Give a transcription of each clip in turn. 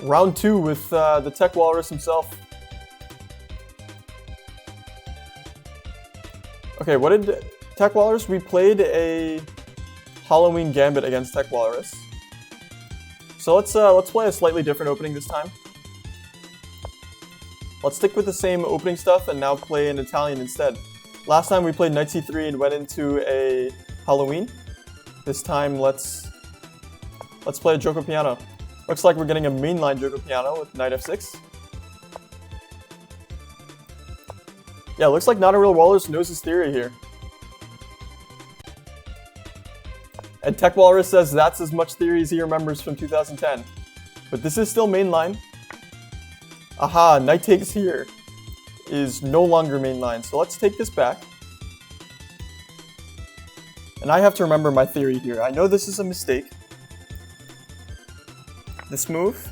Round 2 with the Tech Walrus himself. Okay, what did Tech Walrus? We played a Halloween Gambit against Tech Walrus. So let's play a slightly different opening this time. Let's stick with the same opening stuff and now play an Italian instead. Last time we played Knight C3 and went into a Halloween. This time let's play a Gioco Piano. Looks like we're getting a mainline Gioco Piano with Knight F6. Yeah, looks like Not a Real Walrus knows his theory here. And Tech Walrus says that's as much theory as he remembers from 2010. But this is still mainline. Aha, Knight takes here is no longer mainline. So let's take this back. And I have to remember my theory here. I know this is a mistake. This move.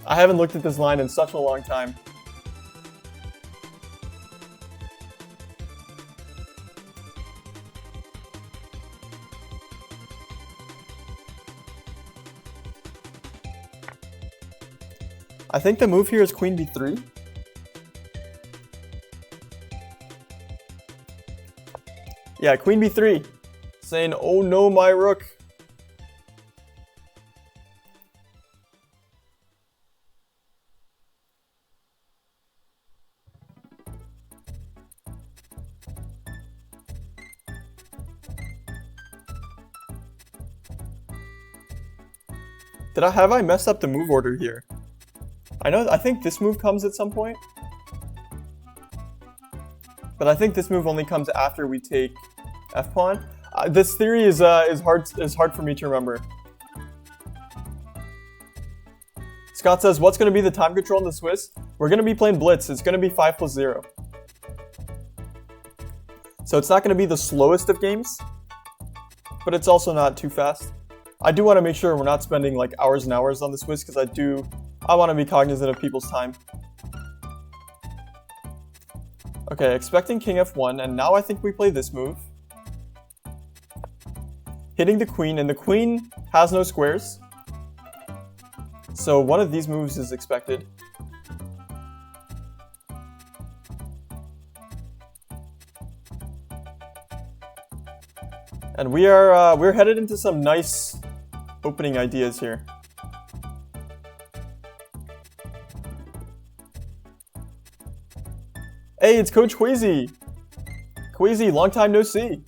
I haven't looked at this line in such a long time. I think the move here is Queen B3. Yeah, Queen B3. Saying, oh no, my rook. Have I messed up the move order here? I think this move comes at some point. But I think this move only comes after we take f-pawn. This theory is hard for me to remember. Scott says, what's going to be the time control in the Swiss? We're going to be playing Blitz. It's going to be 5+0. So it's not going to be the slowest of games, but it's also not too fast. I do want to make sure we're not spending like hours and hours on the Swiss because I want to be cognizant of people's time. Okay, expecting King F1, and now I think we play this move. Hitting the queen, and the queen has no squares. So one of these moves is expected. And we're headed into some nice opening ideas here. Hey, it's Coach Quasi. Quasi, long time no see.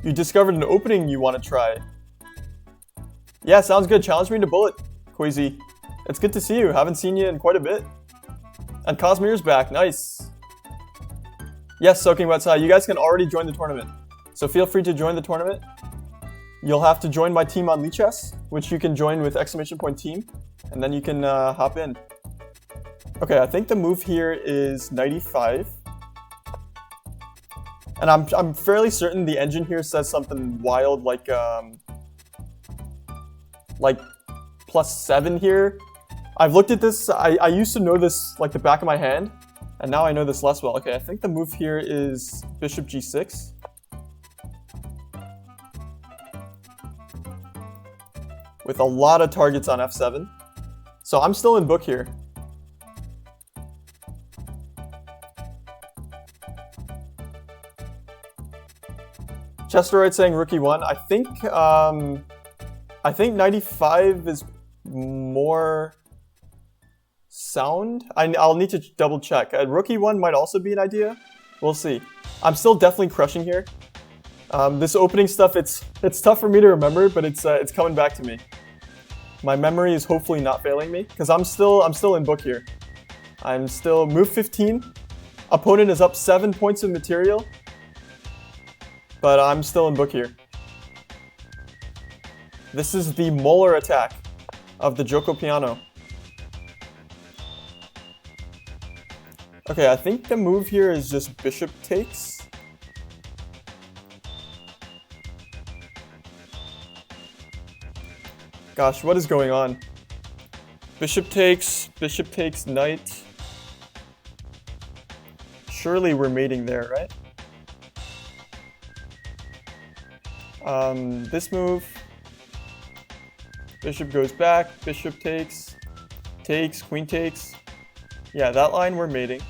You discovered an opening you want to try. Yeah, sounds good. Challenge me to bullet, Quasi. It's good to see you. Haven't seen you in quite a bit. And Cosmere's back. Nice. Yes, Soaking Wet Side. You guys can already join the tournament. So feel free to join the tournament. You'll have to join my team on Lichess, which you can join with !team, and then you can hop in. Okay, I think the move here is Knight E5. And I'm fairly certain the engine here says something wild like +7 here. I've looked at this, I used to know this like the back of my hand, and now I know this less well. Okay, I think the move here is Bishop G6. With a lot of targets on F7. So I'm still in book here. Chesteroid saying Rook E1. I think Knight E5 is more sound. I'll need to double check. Rook E1 might also be an idea. We'll see. I'm still definitely crushing here. This opening stuff, it's tough for me to remember, but it's coming back to me. My memory is hopefully not failing me, because I'm still in book here. I'm still move 15. Opponent is up 7 points of material, but I'm still in book here. This is the molar attack of the Gioco Piano. Okay, I think the move here is just bishop takes. Gosh, what is going on? Bishop takes knight. Surely we're mating there, right? This move. Bishop goes back, bishop takes, queen takes. Yeah, that line we're mating.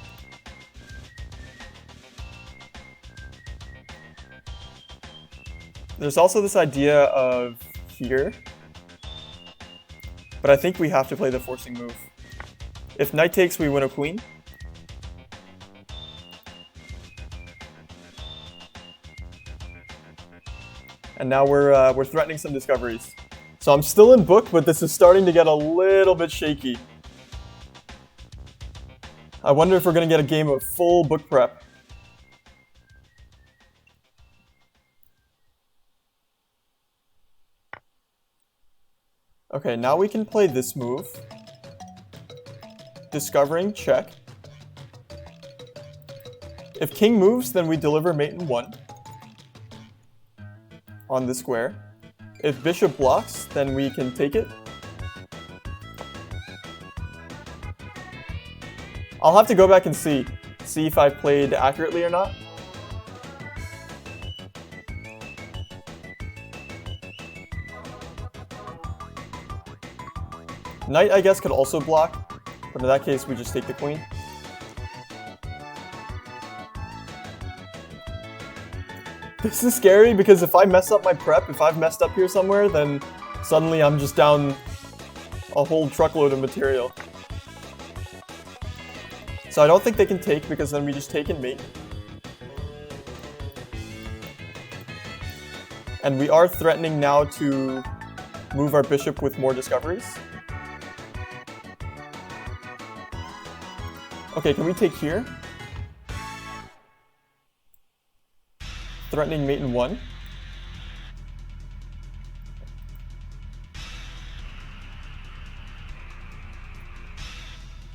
There's also this idea of here, but I think we have to play the forcing move. If knight takes, we win a queen. And now we're threatening some discoveries. So I'm still in book, but this is starting to get a little bit shaky. I wonder if we're gonna get a game of full book prep. Okay, now we can play this move. Discovering, check. If king moves, then we deliver mate in 1 on the square. If bishop blocks, then we can take it. I'll have to go back and see if I played accurately or not. Knight, I guess, could also block, but in that case, we just take the queen. This is scary because if I mess up my prep, if I've messed up here somewhere, then suddenly I'm just down a whole truckload of material. So I don't think they can take because then we just take and mate. And we are threatening now to move our bishop with more discoveries. Okay, can we take here? Threatening mate in 1.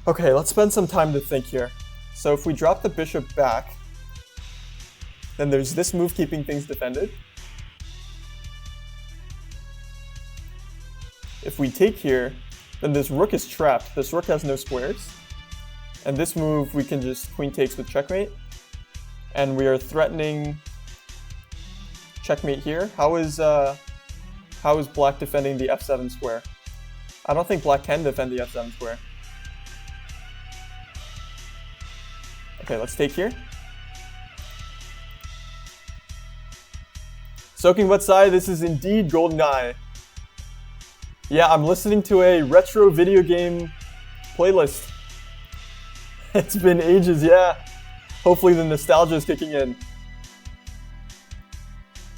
Okay, let's spend some time to think here. So if we drop the bishop back, then there's this move keeping things defended. If we take here, then this rook is trapped. This rook has no squares. And this move, we can just queen takes with checkmate. And we are threatening checkmate here. How is black defending the f7 square? I don't think black can defend the f7 square. Okay, let's take here. Soaking wet sigh, this is indeed GoldenEye. Yeah, I'm listening to a retro video game playlist. It's been ages, yeah. Hopefully the nostalgia is kicking in.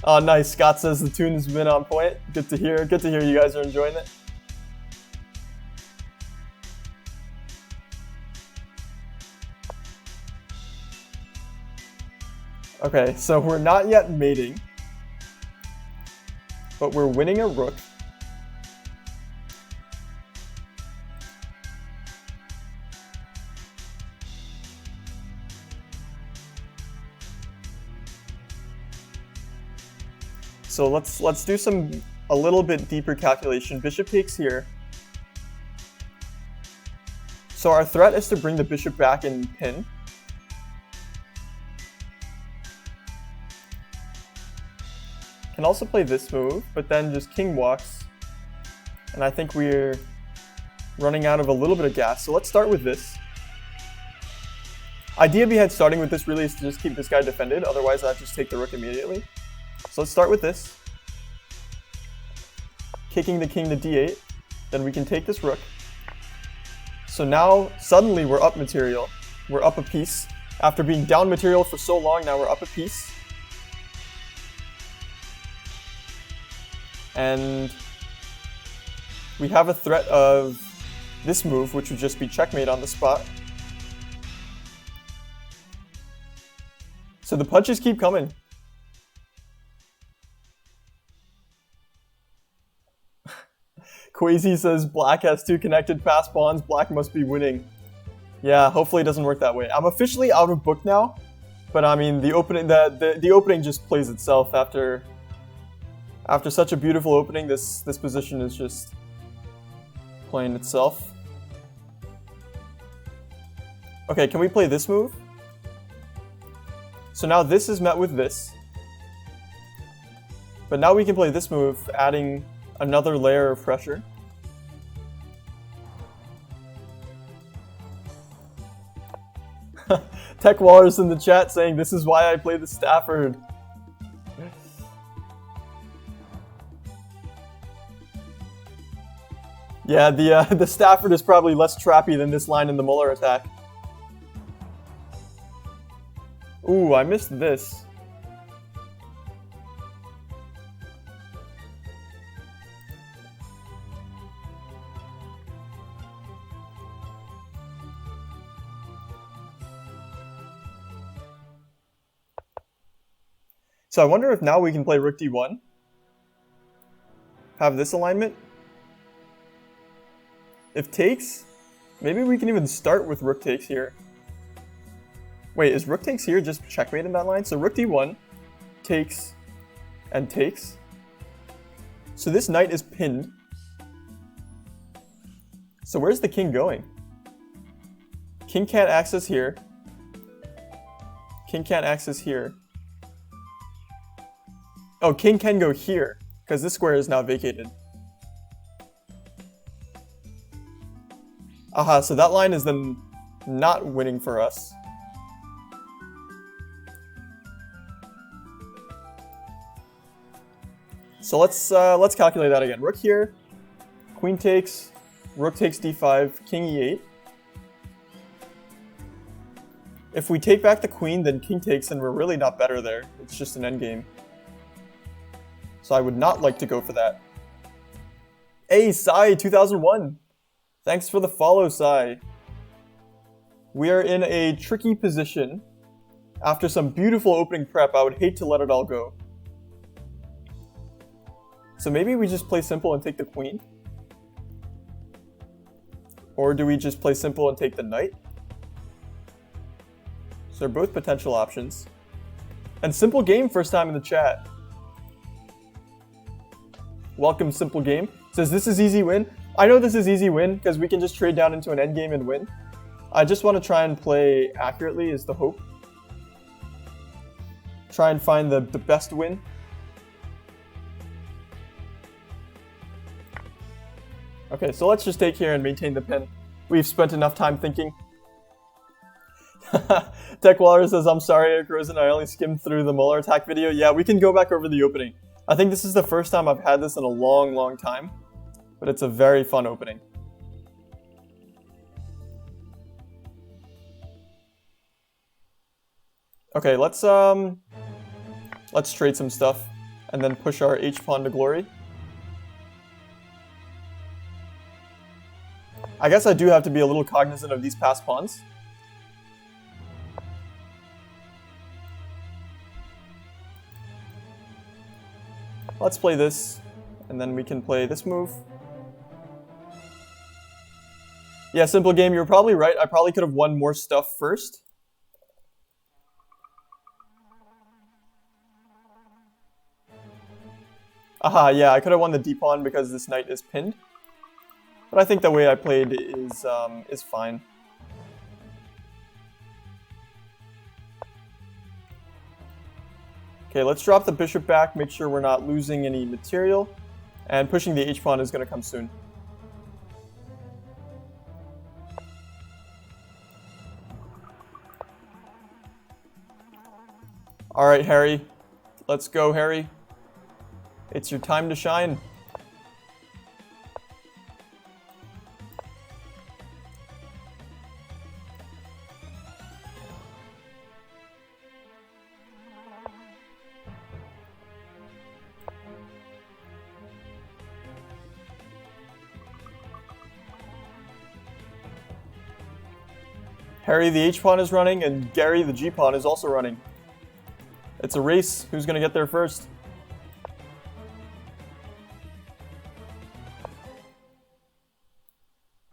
Oh, nice. Scott says the tune has been on point. Good to hear. Good to hear you guys are enjoying it. Okay, so we're not yet mating, but we're winning a rook. So let's do a little bit deeper calculation. Bishop takes here. So our threat is to bring the bishop back and pin. Can also play this move, but then just king walks. And I think we're running out of a little bit of gas. So let's start with this. Idea behind starting with this really is to just keep this guy defended. Otherwise, I'd just take the rook immediately. So let's start with this. Kicking the king to d8. Then we can take this rook. So now, suddenly we're up material. We're up a piece. After being down material for so long, now we're up a piece. And we have a threat of this move, which would just be checkmate on the spot. So the punches keep coming. Quasi says black has 2 connected pass pawns, black must be winning. Yeah, hopefully it doesn't work that way. I'm officially out of book now, but I mean the opening just plays itself after such a beautiful opening. This position is just playing itself. Okay, can we play this move? So now this is met with this. But now we can play this move, adding Another layer of pressure. Tech Wallers in the chat saying this is why I play the Stafford. Yeah, the Stafford is probably less trappy than this line in the Muller attack. Ooh, I missed this. So I wonder if now we can play Rook D1. Have this alignment. If takes, maybe we can even start with Rook takes here. Wait, is Rook takes here just checkmate in that line? So Rook D1, takes, and takes. So this knight is pinned. So where's the king going? King can't access here. King can't access here. Oh, king can go here, because this square is now vacated. Aha, so that line is then not winning for us. So let's calculate that again. Rook here, queen takes, rook takes d5, king e8. If we take back the queen, then king takes, and we're really not better there. It's just an endgame. So I would not like to go for that. Hey, Sai 2001. Thanks for the follow, Sai. We are in a tricky position. After some beautiful opening prep, I would hate to let it all go. So maybe we just play simple and take the queen? Or do we just play simple and take the knight? So they're both potential options. And Simple Game, first time in the chat. Welcome, Simple Game. Says this is easy win. I know this is easy win because we can just trade down into an endgame and win. I just want to try and play accurately is the hope. Try and find the best win. Okay, so let's just take here and maintain the pin. We've spent enough time thinking. TechWaller says, I'm sorry, Eric Rosen, I only skimmed through the Muller attack video. Yeah, we can go back over the opening. I think this is the first time I've had this in a long, long time. But it's a very fun opening. Okay, let's trade some stuff and then push our H-pawn to glory. I guess I do have to be a little cognizant of these passed pawns. Let's play this, and then we can play this move. Yeah, Simple Game, you're probably right. I probably could have won more stuff first. Aha, yeah, I could have won the d-pawn because this knight is pinned. But I think the way I played is fine. Okay, let's drop the bishop back, make sure we're not losing any material. And pushing the h-pawn is going to come soon. Alright, Harry. Let's go, Harry. It's your time to shine. Harry the H-pawn is running, and Gary the G-pawn is also running. It's a race. Who's going to get there first?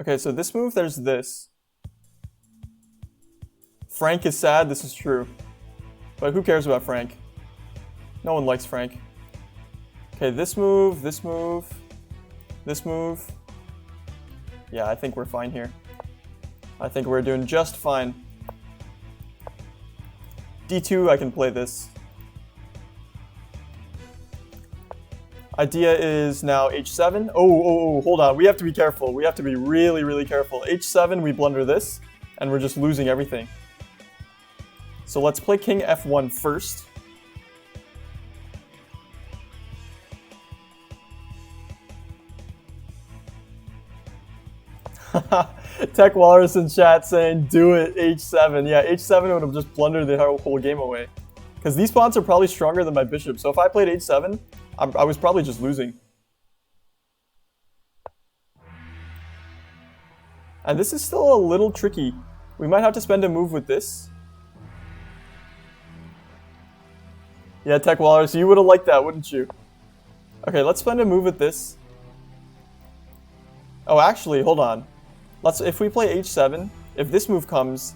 Okay, so this move, there's this. Frank is sad, this is true. But who cares about Frank? No one likes Frank. Okay, this move, this move, this move. Yeah, I think we're fine here. I think we're doing just fine. D2, I can play this. Idea is now h7. Oh, hold on. We have to be careful. We have to be really, really careful. h7, we blunder this, and we're just losing everything. So let's play king f1 first. Tech Walrus in chat saying, do it, h7. Yeah, h7 would have just blundered the whole game away. Because these pawns are probably stronger than my bishop. So if I played h7, I was probably just losing. And this is still a little tricky. We might have to spend a move with this. Yeah, Tech Walrus, you would have liked that, wouldn't you? Okay, let's spend a move with this. Oh, actually, hold on. If we play h7, if this move comes,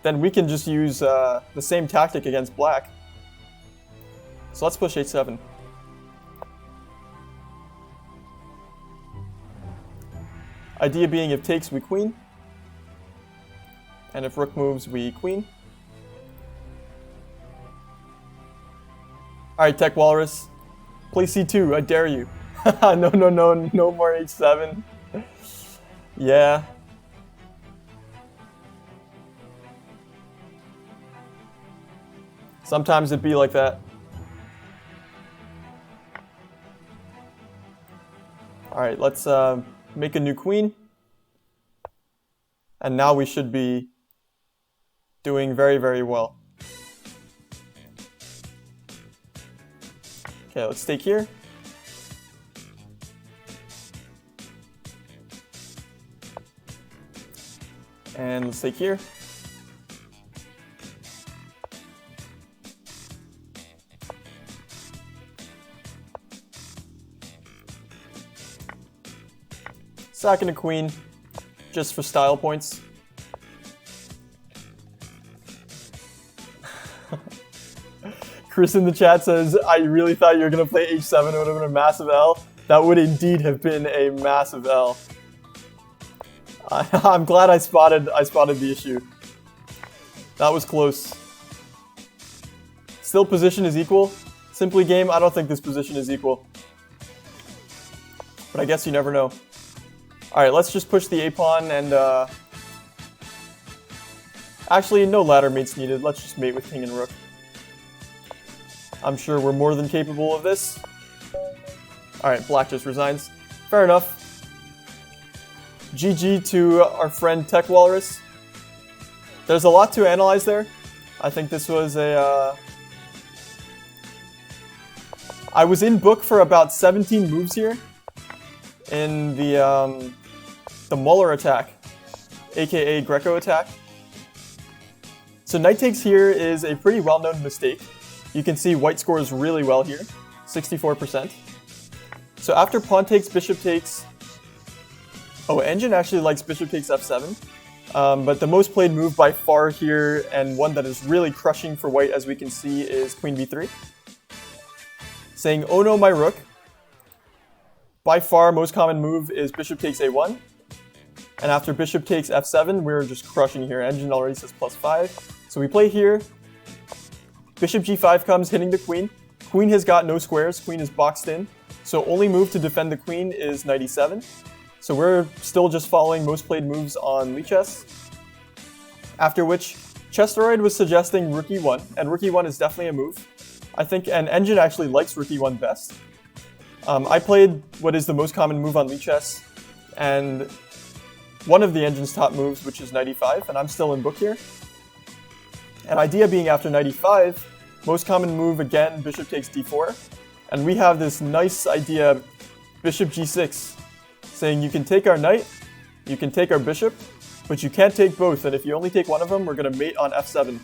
then we can just use the same tactic against black. So let's push h7. Idea being if takes, we queen. And if rook moves, we queen. Alright, Tech Walrus. Play c2, I dare you. No more h7. Yeah. Sometimes it be like that. Alright, let's make a new queen. And now we should be doing very, very well. Okay, let's take here. And let's take here. Sacking a queen, just for style points. Chris in the chat says, I really thought you were going to play h7, it would have been a massive L. That would indeed have been a massive L. I'm glad I spotted the issue. That was close. Still position is equal. Simply game, I don't think this position is equal. But I guess you never know. Alright, let's just push the a-pawn and actually, no ladder mates needed. Let's just mate with king and rook. I'm sure we're more than capable of this. Alright, black just resigns. Fair enough. GG to our friend Tech Walrus. There's a lot to analyze there. I think this was a... I was in book for about 17 moves here. In the Muller attack, aka Greco attack. So knight takes here is a pretty well-known mistake. You can see white scores really well here, 64%. So after pawn takes, bishop takes... Oh, Engine actually likes bishop takes f7. But the most played move by far here, and one that is really crushing for white as we can see, is queen b3. Saying, oh no, my rook. By far, most common move is bishop takes a1. And after bishop takes f7, we're just crushing here. Engine already says +5. So we play here. Bishop g5 comes, hitting the queen. Queen has got no squares. Queen is boxed in. So only move to defend the queen is knight e7. So we're still just following most played moves on Lichess. After which, Chesteroid was suggesting rook e1. And rook e1 is definitely a move. I think, and Engine actually likes rook e1 best. I played what is the most common move on Lichess, and one of the Engine's top moves, which is knight e5, and I'm still in book here. And idea being after knight e5, most common move again, bishop takes d4, and we have this nice idea, bishop g6, saying you can take our knight, you can take our bishop, but you can't take both, and if you only take one of them, we're going to mate on f7.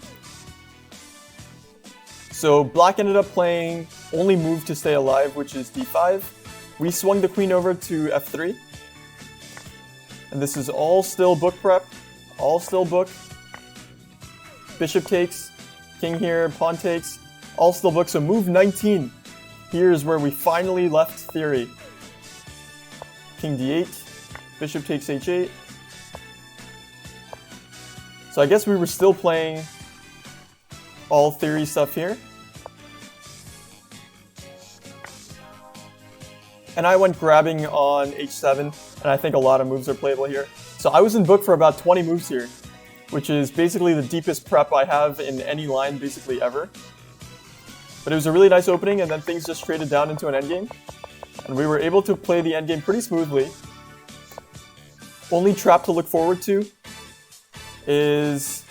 So black ended up playing only move to stay alive, which is d5. We swung the queen over to f3. And this is all still book prep, all still book. Bishop takes, king here, pawn takes, all still book. So move 19. Here is where we finally left theory. King d8, bishop takes h8. So I guess we were still playing all theory stuff here. and I went grabbing on h7, and I think a lot of moves are playable here. So I was in book for about 20 moves here, which is basically the deepest prep I have in any line basically ever. But it was a really nice opening, and then things just traded down into an endgame. And we were able to play the endgame pretty smoothly. Only trap to look forward to is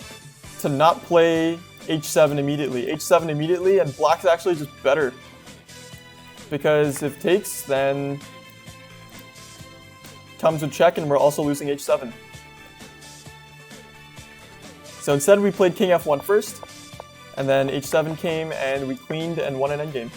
to not play h7 immediately. h7 immediately, and black's actually just better. Because if takes, then comes with check, and we're also losing h7. So instead we played king f1 first, and then h7 came, and we queened and won an endgame.